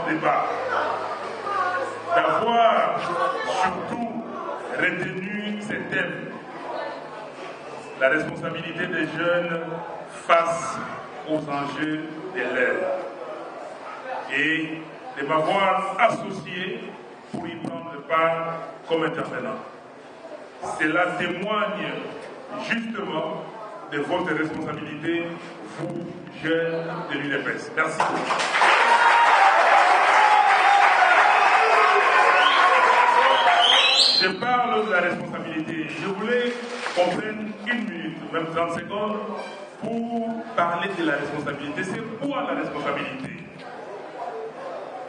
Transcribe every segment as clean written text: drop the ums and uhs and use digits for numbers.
Débat, d'avoir surtout retenu ces thèmes. La responsabilité des jeunes face aux enjeux de l'heure. Et de m'avoir associé pour y prendre part comme intervenant. Cela témoigne justement de votre responsabilité, vous, jeunes de l'UNEPES. Merci. Je parle de la responsabilité. Je voulais qu'on prenne 1 minute, même 30 secondes, pour parler de la responsabilité. C'est quoi la responsabilité?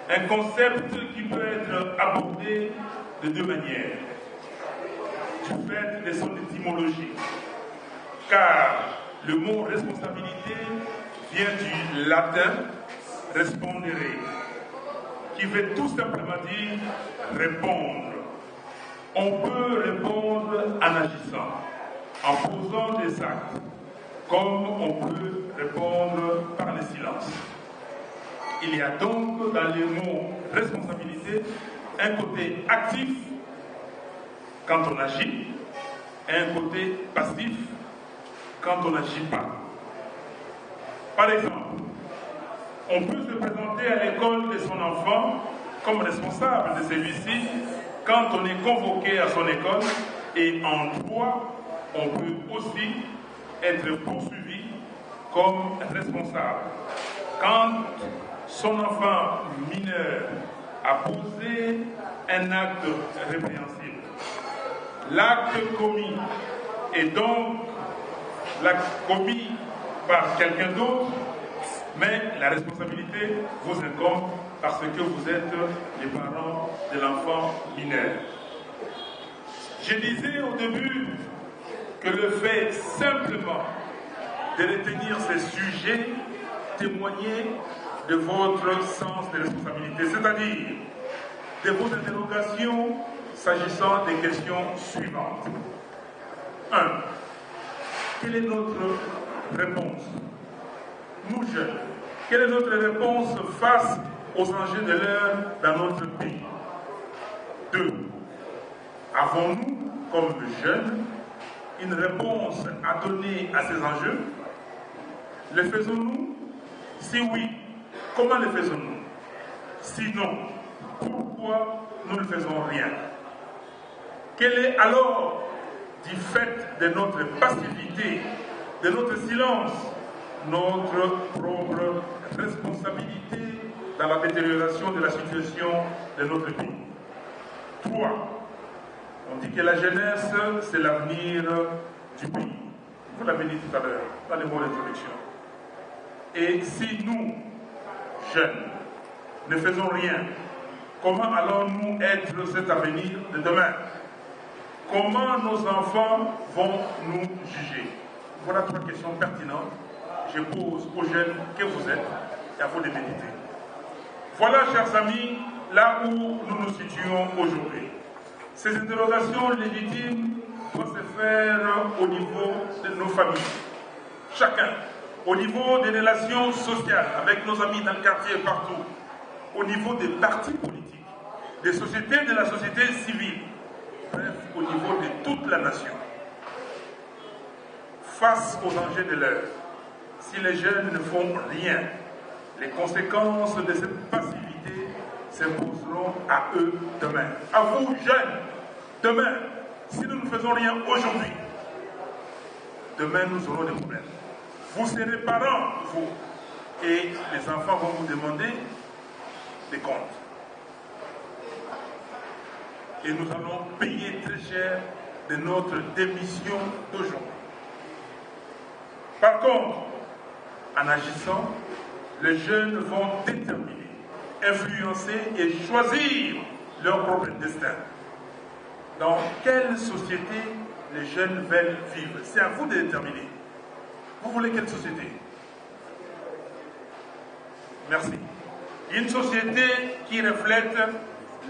Un concept qui peut être abordé de 2 manières, du fait de son étymologie. Car le mot responsabilité vient du latin respondere, qui veut tout simplement dire répondre. On peut répondre en agissant, en posant des actes, comme on peut répondre par le silence. Il y a donc dans le mot responsabilité un côté actif quand on agit et un côté passif quand on n'agit pas. Par exemple, on peut se présenter à l'école de son enfant comme responsable de celui-ci quand on est convoqué à son école, et en droit, on peut aussi être poursuivi comme responsable quand son enfant mineur a posé un acte répréhensible. L'acte commis est donc l'acte commis par quelqu'un d'autre, mais la responsabilité vous incombe parce que vous êtes les parents de l'enfant mineur. Je disais au début que le fait simplement de retenir ces sujets témoignait de votre sens de responsabilité, c'est-à-dire de vos interrogations s'agissant des questions suivantes. 1. Quelle est notre réponse? Nous jeunes, quelle est notre réponse face aux enjeux de l'heure dans notre pays? 2. Avons-nous, comme jeunes, une réponse à donner à ces enjeux? Le faisons-nous? Si oui, comment le faisons-nous? Sinon, pourquoi nous ne faisons rien? Quel est alors, du fait de notre passivité, de notre silence, notre propre responsabilité dans la détérioration de la situation de notre pays? 3. On dit que la jeunesse, c'est l'avenir du pays. Vous l'avez dit tout à l'heure, dans les mots d'introduction. Et si nous, jeunes, ne faisons rien, comment allons-nous être cet avenir de demain? Comment nos enfants vont nous juger? Voilà 3 questions pertinentes que je pose aux jeunes que vous êtes et à vous de méditer. Voilà, chers amis, là où nous nous situons aujourd'hui. Ces interrogations légitimes doivent se faire au niveau de nos familles. Chacun, au niveau des relations sociales, avec nos amis dans le quartier et partout, au niveau des partis politiques, des sociétés, de la société civile, bref, au niveau de toute la nation. Face aux enjeux de l'heure, si les jeunes ne font rien, les conséquences de cette passivité s'imposeront à eux demain. À vous, jeunes, demain, si nous ne faisons rien aujourd'hui, demain nous aurons des problèmes. Vous serez parents, vous, et les enfants vont vous demander des comptes. Et nous allons payer très cher de notre démission d'aujourd'hui. Par contre, en agissant, les jeunes vont déterminer, influencer et choisir leur propre destin. Dans quelle société les jeunes veulent vivre? C'est à vous de déterminer. Vous voulez quelle société? Merci. Une société qui reflète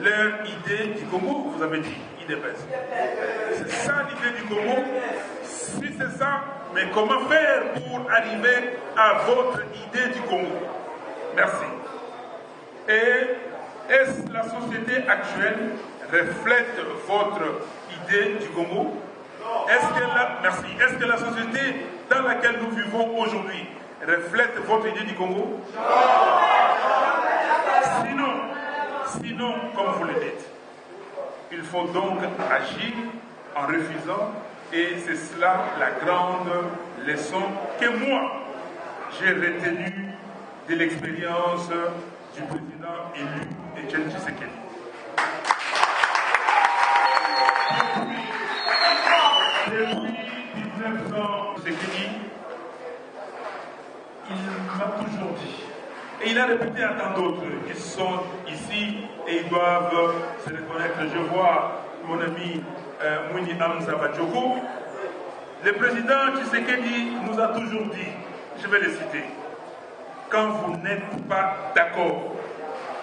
leur idée du Congo, vous avez dit, IDPS. C'est ça l'idée du Congo. Si c'est ça, mais comment faire pour arriver à votre idée du Congo? Merci. Et est-ce la société actuelle reflète votre idée du Congo? Merci. Est-ce que la société dans laquelle nous vivons aujourd'hui reflète votre idée du Congo? Sinon, comme vous le dites, il faut donc agir en refusant, et c'est cela la grande leçon que moi j'ai retenue de l'expérience du président élu Etienne Tshisekedi. Depuis 1900, Tshisekedi, il m'a toujours dit, et il a répété à tant d'autres qui sont ici et ils doivent se reconnaître. Je vois mon ami Mouni Hamza Badjoko. Le président Tshisekedi nous a toujours dit, je vais le citer, quand vous n'êtes pas d'accord,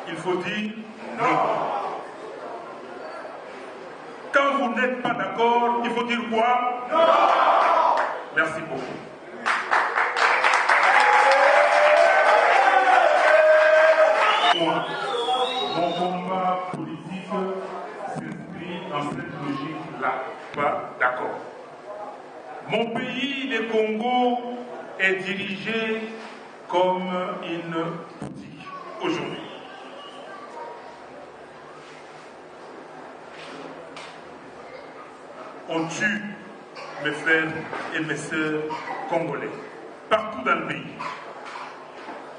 il faut dire non. Quand vous n'êtes pas d'accord, il faut dire quoi? Non. Merci beaucoup. Mon combat politique s'inscrit dans cette logique-là. Pas d'accord. Mon pays, le Congo, est dirigé comme une boutique aujourd'hui. On tue mes frères et mes sœurs congolais, partout dans le pays.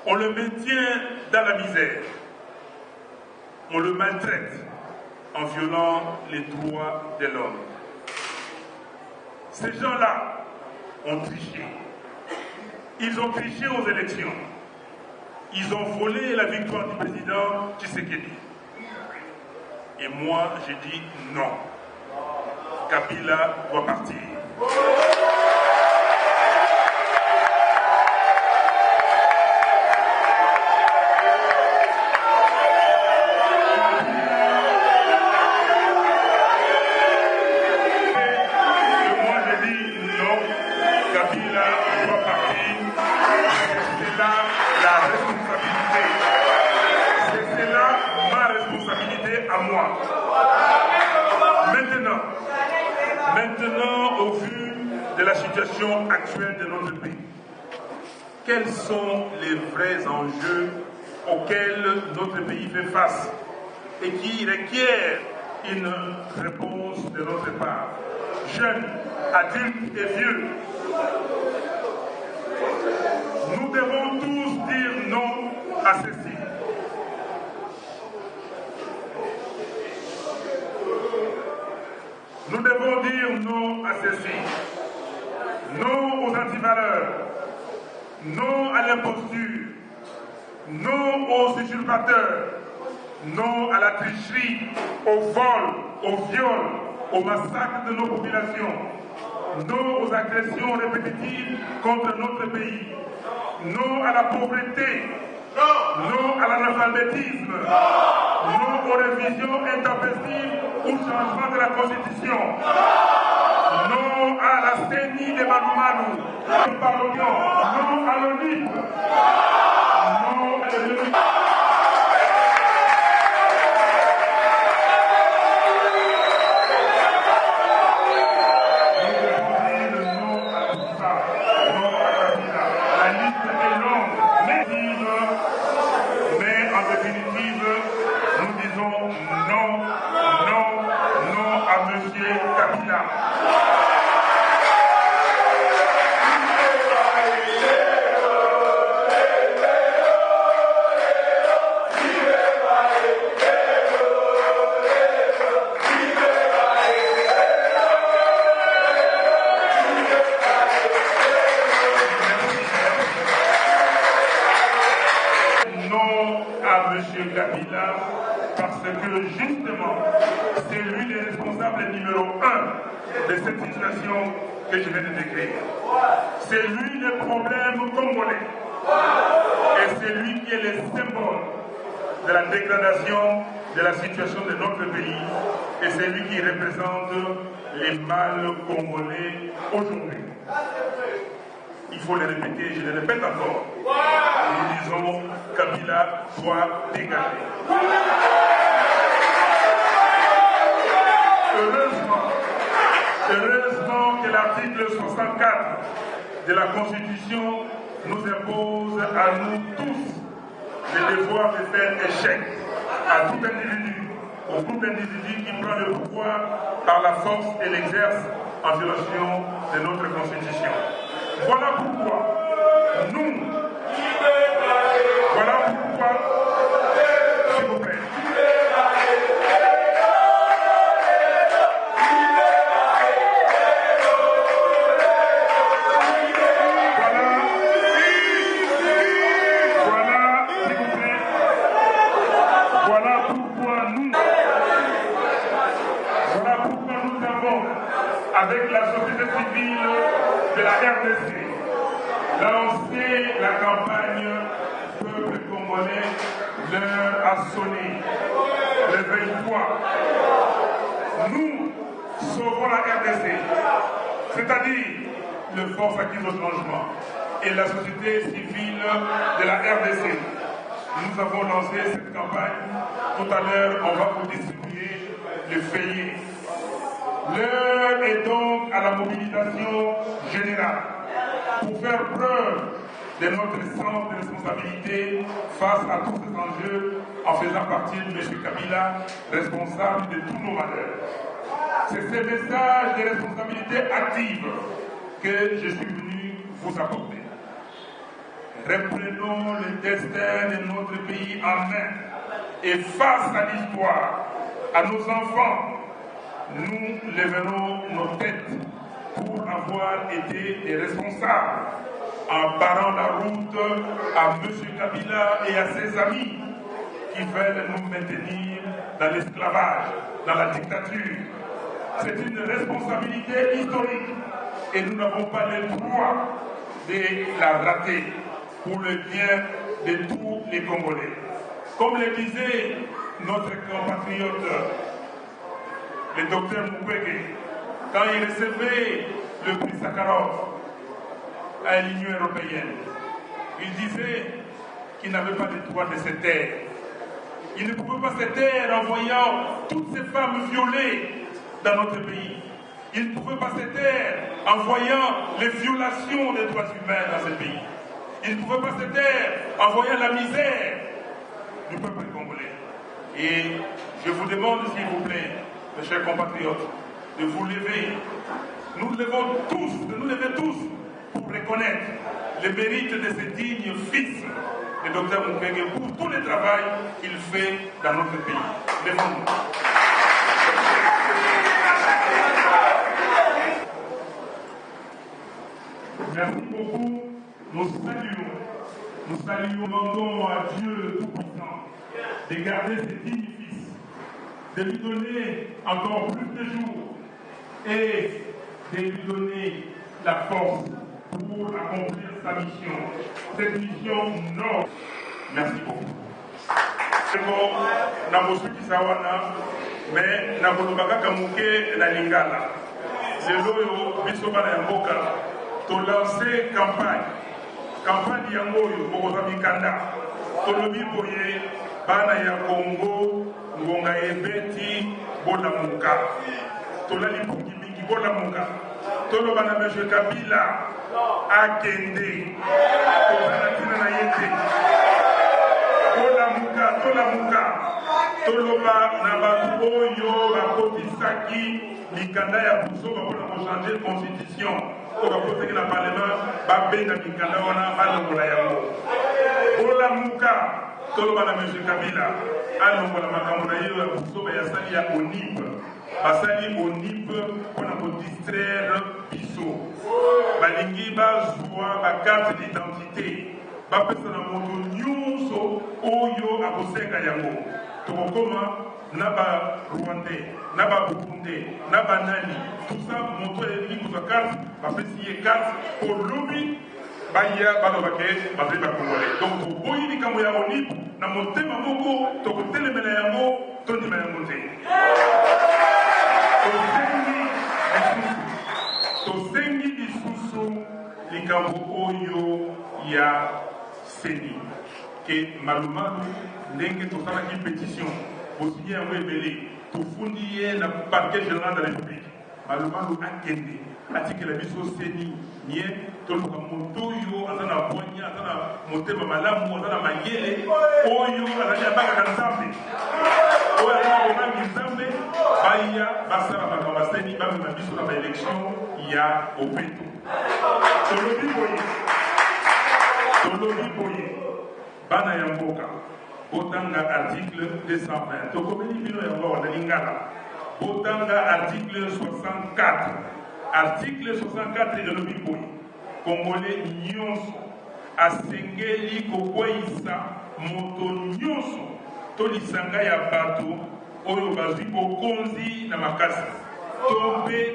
On le maintient dans la misère. On le maltraite en violant les droits de l'homme. Ces gens-là ont triché. Ils ont triché aux élections. Ils ont volé la victoire du président Tshisekedi. Et moi, j'ai dit non. Kabila doit partir. Maintenant, au vu de la situation actuelle de notre pays, quels sont les vrais enjeux auxquels notre pays fait face et qui requièrent une réponse de notre part, jeunes, adultes et vieux? Nous devons tous dire non à ceci. Nous devons dire non à ceci. Non aux antivaleurs. Non à l'imposture. Non aux usurpateurs. Non à la tricherie, au vol, au viol, au massacre de nos populations. Non aux agressions répétitives contre notre pays. Non à la pauvreté. Non à l'analphabétisme. Non aux révisions intempestives ou changement de la Constitution. Non à la CENI de Manoumanu. Non à l'ONIP. Non à l'ONIP. Kabila, parce que justement, c'est lui le responsable numéro 1 de cette situation que je viens de décrire. C'est lui le problème congolais. Et c'est lui qui est le symbole de la dégradation de la situation de notre pays. Et c'est lui qui représente les mâles congolais aujourd'hui. Il faut le répéter, je le répète encore. Nous disons Kabila doit dégager. Heureusement que l'article 64 de la Constitution nous impose à nous tous le devoir de faire échec à tout individu, au groupe d'individus qui prend le pouvoir par la force et l'exerce en violation de notre Constitution. Voilà pourquoi s'il vous plaît, avec la société civile de la RDC, lancer la campagne Peuple congolais, l'heure a sonné. Réveille-toi. Nous sauvons la RDC, c'est-à-dire le Force acquise au changement et la société civile de la RDC. Nous avons lancé cette campagne. Tout à l'heure, on va vous distribuer le feuillet. L'heure est donc à la mobilisation générale pour faire preuve de notre sens de responsabilité face à tous ces enjeux en faisant partie de M. Kabila, responsable de tous nos malheurs. C'est ce message de responsabilité active que je suis venu vous apporter. Reprenons le destin de notre pays en main et face à l'histoire, à nos enfants, nous lèverons nos têtes pour avoir été des responsables en barrant la route à M. Kabila et à ses amis qui veulent nous maintenir dans l'esclavage, dans la dictature. C'est une responsabilité historique et nous n'avons pas le droit de la rater pour le bien de tous les Congolais. Comme le disait notre compatriote, le docteur Mukwege, quand il recevait le prix Sakharov à l'Union européenne, il disait qu'il n'avait pas le droit de se taire. Il ne pouvait pas se taire en voyant toutes ces femmes violées dans notre pays. Il ne pouvait pas se taire en voyant les violations des droits humains dans ce pays. Il ne pouvait pas se taire en voyant la misère du peuple congolais. Et je vous demande, s'il vous plaît, mes chers compatriotes, de vous lever. Nous nous levons tous, de nous lever tous pour reconnaître le mérite de ce digne fils de Dr Mukwege pour tout le travail qu'il fait dans notre pays. Levons-nous. Merci beaucoup. Nous saluons, demandons à Dieu Tout-Puissant de garder ce digne fils, de lui donner encore plus de jours et de lui donner la force pour accomplir sa mission. Cette mission noble. Merci beaucoup. Na mosuki sawana mais na kolobaka kamuke na lingala. Lelo yo biso bana ya mboka to lancer campagne yango oyo bokoza mikanda tolobi boye bana ya Congo ngonga ebeti bolamuka tolali pungi mingi bolamuka toloba na M. Kabila akende tozala tina na ye te tolamuka toloba na bato oyo bakotisaki mikanda ya buso bapona kochanger constitution oyo bakotaki na parlement babenga mikanda wana balongola yango bolamuka toloba na M. Kabila alongola makambo na ye ya buso bayasali ya ONIP basali ONIP mpona kodistraire biso balingi bazwa bakarte d'identité bapesa na moto nyonso oyo akosenga yango tokokoma na ba-Rwandais, na ba-Burundais, na ba-Nani, tout ça, moto elingi kozwa carte bapesi ye carte po lobi baya balobake bazali bakongolais. Donc toboyi likambo ya ONIP na motema moko tokotelemela yango tondima yango te. Tosengi lisusu likambo oyo ya seni ke malumalu ndenge tosalaki pétition bosigné yango ebele tufundi na parquet général de la République malomalo akende atiki la biso seni nie toluka moto oyo aza na bonya aza na motema malamu aza na mayele oyo azali abakaka nzambe oyo aza na bobangi nzambe baya basala makambo baseni bamema biso na baélection ya opeto tolobi boye bana ya mboka botanga article 220 tokomeli bino yango wana lingala botanga article 64 article 64 elobi boye kongole nyonso asengeli kokweyisa moto nyonso to lisanga ya bato oyo bazwi bokonzi na makasi to mpe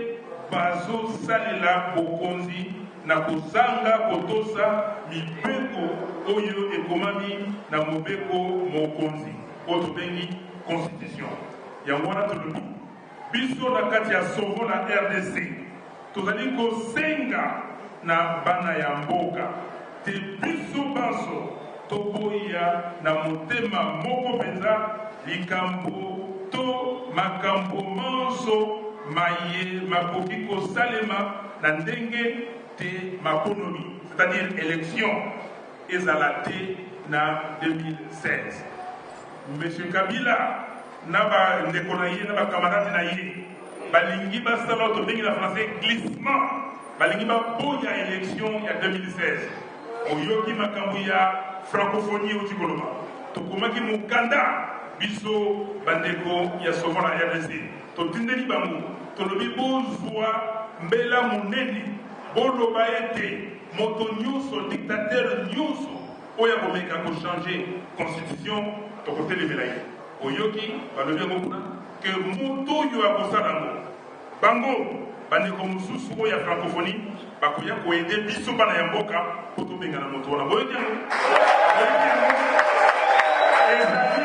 bazosalela bokonzi na kozanga kotosa mibeko oyo ekomami na mobeko mokonzi oyo tobengi constitution yango wana tolobi biso na kati ya sovo na RDC tozali kosenga na bana ya mboka te biso baso toboya na motema moko mpenza likambo to makambo manso maye makoki kosalema na ndenge te makonomi c'est-à-dire élection ezala te na 2016 monsieur Kabila na bandeko na ye na bakamarade na ye balingi basala oyo tobengi na français glissement balingi baboya élection ya 2016 oyoki makambo ya francophonie oti koloba tokomaki mokanda biso bandeko ya sovo na RDC totindeli bango tolobi bozwa mbela monene boloba ete moto nyonso dictateur nyonso oyo akomeka kochange constitution tokotelemela ye oyoki balobi yango kuna ke moto oyo akosala yango bango bandeko mosusu oyo ya francophonie bakoya koede biso bana ya mboka po tobenga na moto wana boyoki yango ezali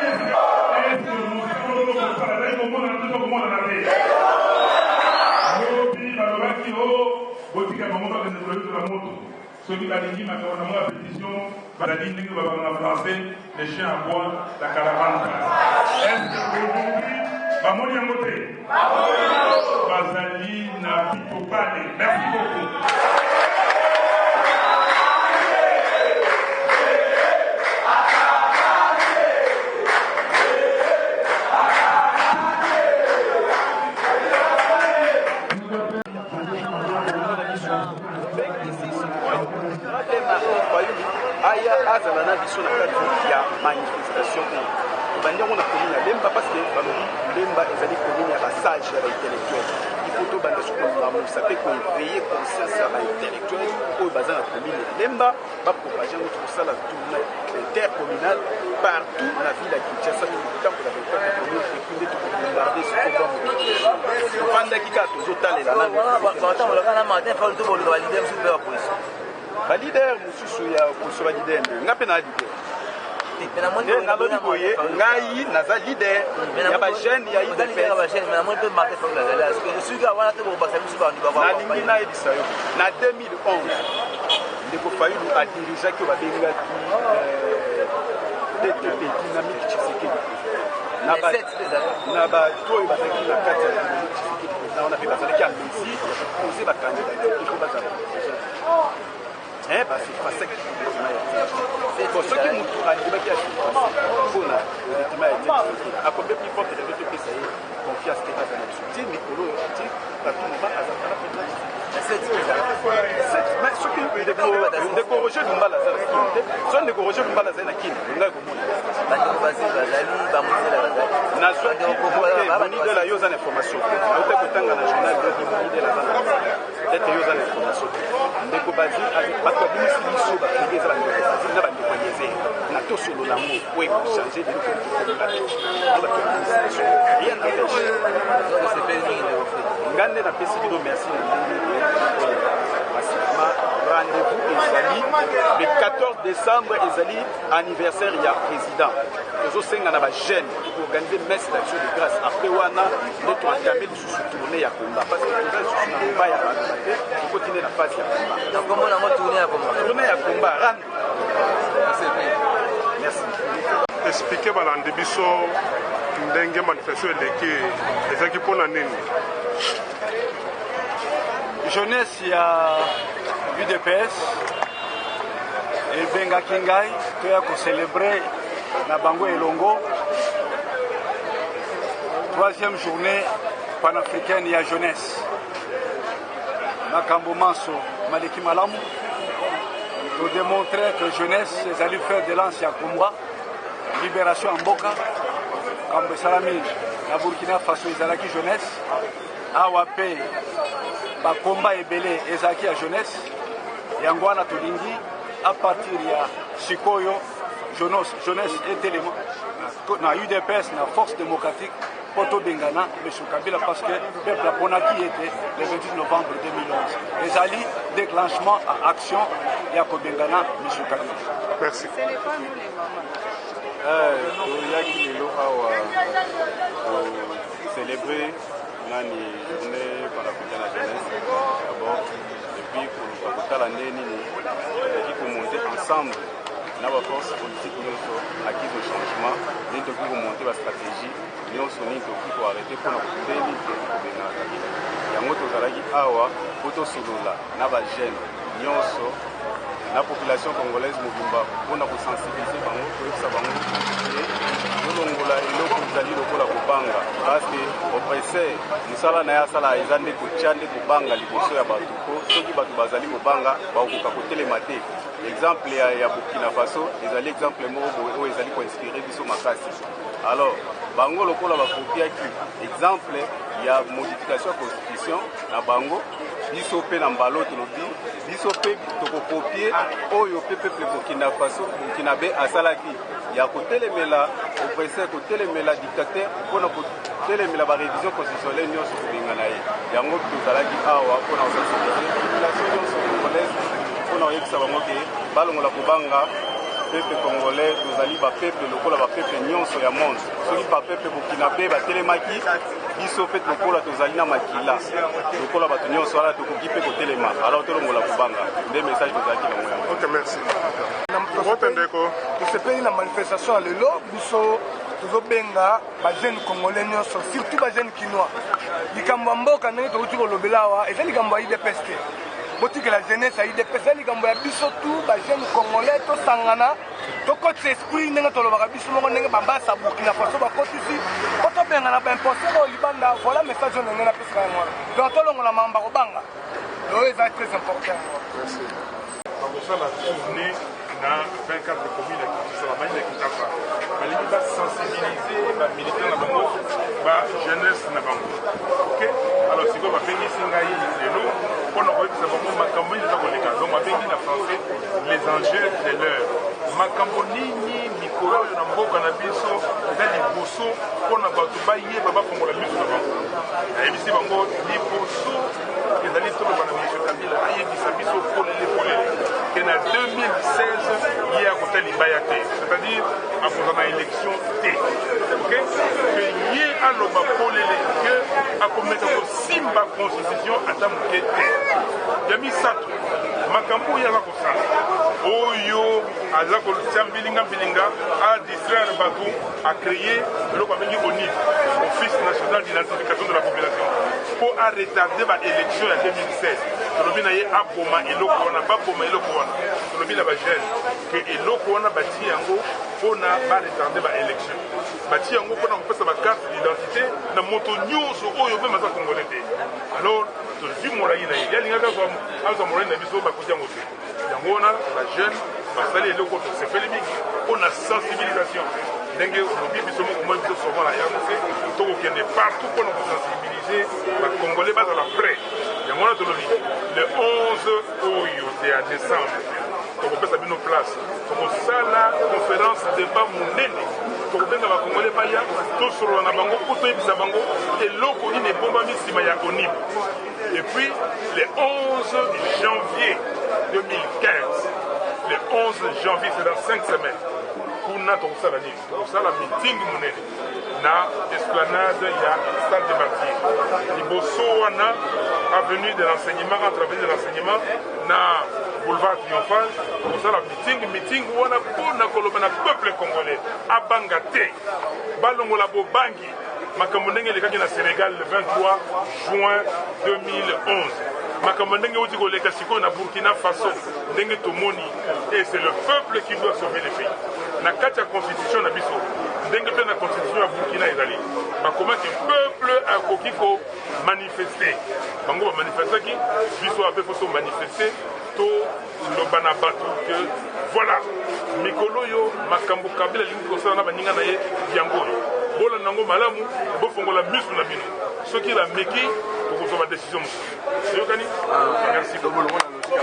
komona te lobi balobaki o botika bango bakende kolobitola moto soki balingi makambo na mwa pétition bazali ndenge babanga na français les chiens à bois la caravane passe est-ce que aujourd'hui bamoni yango te bazali na pitopale merci beaucoup. azala na biso na kati ya manifestation bandiango na commune ya Lemba parce que balobi Lemba ezali commune ya basage ya baintellectuel il faut banda sukolamusa mpe koéveille conscience ya baintellectuel oyo baza na commune ya Lemba bapropage yango kosala tournée intercommunale partout na ville ya Kinshasa tokotambola baekate commune ekunde tokobombarde sikoba tofandaki kaka tozotalela batambolaka na martin fal toboluka balide mosusu mpe bapolisi balider mosusu ya opposition balider nga mpe na lider nalobi boye ngai naza lider ya bajeune ya nalingi nayebisa yo na 2011 ndeko fayulu adirijaki oyo babengaki DTP dynamique Tshisekedi na bato oyo bazalaki na kati ya dynamique Tshisekedi président wana mpe bazalaki ya messi pose bakandidature eko bazala baseki soki motu andimaki ya mpona ndima ya akombe plus forte de topesa ye confiance te aza na biso ti mikolo oyo ti bato moba azalaka soki ndeko roger lumbala aza na kini te so ndeko roger lumbala azali na kini ngai komona nazwaki monidela yo oza na information auta kotanga na journal lobi monidela aza na peut-être yo oza na information ndeko bazi bato babimisi biso bakende eza bandeko bazi na bandeko yeze na tosolo nango po ekochange biloko bato babimisi rien n'empêche nga nde napesi bino merci na ndenge rendez-vous ezali le 14 décembre ezali anniversaire ya président tozosenga na bajeune organiser messe d'action de grâce après wana nde toentame lisusu tourné ya komba parce que toza lisusu na komba ya banduma te tokotine na phase ya komba tourné ya komba rendre merci. Explique soki balandi biso ndenge manifestation eleki ezalaki mpona nini? Jeunesse ya UDPS ebengaki ngai toya kocelebre na bango elongo 3e journée panafricaine ya jeunesse. Makambo manso maleki malamu to démontrer que jeunesse ezali faire de lance ya combat libération en mboka kambo esalami na Burkina Faso ezalaki jeunesse awa pe bakomba ebele ezalaki ya jeunesse yango wana tolingi à partir ya sikoyo jeunesse etelema na UDPS na force démocratique poto bengana M. Kabila parce que peuple aponaki était le 28 novembre 2011 ezali déclenchement à action ya kobengana M. Kabila. Merci. Ce n'est pas nous les mamans. toyaki lelo awa célébrer nani journée panafricaine ya jeunesse d'abord et puis koluka kotala nde nini toki komonte ensemble na baforce politique nyonso acquis de changement nini toki komonte bastratégie nyonso nini toki koarrete mpona kotunde nini toki kobengana Kabila yango tozalaki awa po tosolola na bajeune nyonso la population congolaise mobimba mpona kosensibilize bango koyebisa bango tolongola eloko ezali lokola kobanga parce oppresseur mosala na ye asala eza nde kotya nde kobanga liboso ya bato po soki bato bazali kobanga bakokoka kotelema te. Exemple ya Burkina Faso ezali exemple moko oyo ezali koinspire biso makasi. Alors bango lokola bakopiaki exemple ya modification ya constitution na bango biso pe na mbalo tolobi biso pe tokokopie oyo pe peuple Burkina Faso Burkinabe asalaki ya kotelemela oppresseur kotelemela dictateur mpona kotelemela barévision constitutionnelle nyonso kobenga na ye yango tozalaki awa mpona kosensibilize population nyonso congolaise mpona koyebisa bango ke balongola kobanga peuple congolais tozali bapeuple lokola bapeuple nyonso ya monde soki bapeuple Burkinabe batelemaki biso pe lokola tozali na makila lokola bato nyonso wana tokoki mpe kotelema alors tolongola kobanga nde message tozalaki nango yango. Ok, merci. Ndeko tosepeli na manifestation ya lelo biso tozobenga bajeune congolais nyonso surtout bajeune kinois likambo ya mboka ndenge tokuti kolobela awa eza likambo ya UDPS te botikela jeunesse ya UDPS eza likambo ya biso tu bajeune congolais tosangana tokotisa esprit ndenge tolobaka biso moko ndenge bambasa Burkina Faso bakotisi po tobengana baimposteur oyo libanda voilà message oyo ndenge napesaka yango wana donc tolongola mamba kobanga oyo eza très important. Merci. bakosala tourné na 24 commune ya Kinshasa bamani na Kinshasa balingi basensibilize bamilitant na bango bajeunesse na bango. Ok, alors sikoyo bapengisi ngai lelo mpona koyebisa bango makambo nini eza koleka donc babengi na français les enjeux de l'heure makambo nini mikolo oyo na mboka na biso eza liboso mpona bato bayeba bafongola miso na bango. Nayebisi bango liboso ezali toloba na M. Kabila ayebisa biso polele ke na 2016 ye akota libaya te c'est-à-dire akozala na élection te. Ok, ke ye aloba polele ke akomeka kosimba constitution ata moke te. Ya misato makambo oyo aza kosala oyo aza kotia mbilinga adistraire bato acréer eloko abengi ONIF Office national d'identification de la population po aretarde baélection ya 2016 tolobi na ye aboma eloko wana baboma eloko wana tolobi na bajeune ke eloko wana batie yango mpona baretarde baélection batie yango mpona kopesa bakarte d'identité na moto nyonso oyo mpe maza congolais te. Alors tozwi molai na ye yalingaka azwa molai na biso bakoti yango te yango wana bajeune basali eloko tosepeli mingi mpona sensibilisation ndenge olobi biso moko moi biso souvent na yango te tokokende partout mpona kosensibilize bacongolais bazala prêt yango wana tolobi le 11 oyo ya décembre tokopesa bino place tokosala conférence débat monene tokobenga bacongolais baya tosolola na bango po toyebisa bango eloko nini ebombami nsima ya ONIP. Et puis le 11 janvier 2015 le 11 janvier c'est dans 5 semaines kuna tokosala nini tokosala meeting monene na esplanade ya stade de Martyrs liboso wana avenue de l'enseignement entre avenue de l'enseignement na boulevard triomphal kosala meeting wana mpona koloba na peuple congolais abanga te balongola bobangi makambo ndenge elekaki na Sénégal le 23 juin 2011 makambo ndenge outi koleka sikoyo na Burkina Faso ndenge tomoni et c'est le peuple qui doit sauver le pays na kati ya constitution na biso ndenge mpe na constitution ya Burkina ezali bakomaki peuple akoki ko manifester bango bamanifestaki biso ape fo manifester to loba na bato que voilà mikolo oyo makambo Kabila alingi kosala na baninga na ye yango oyo bola nango malamu bofongola misu na bino soki la meki tokozwa ba décision mosusu eyokani merci beaucoup.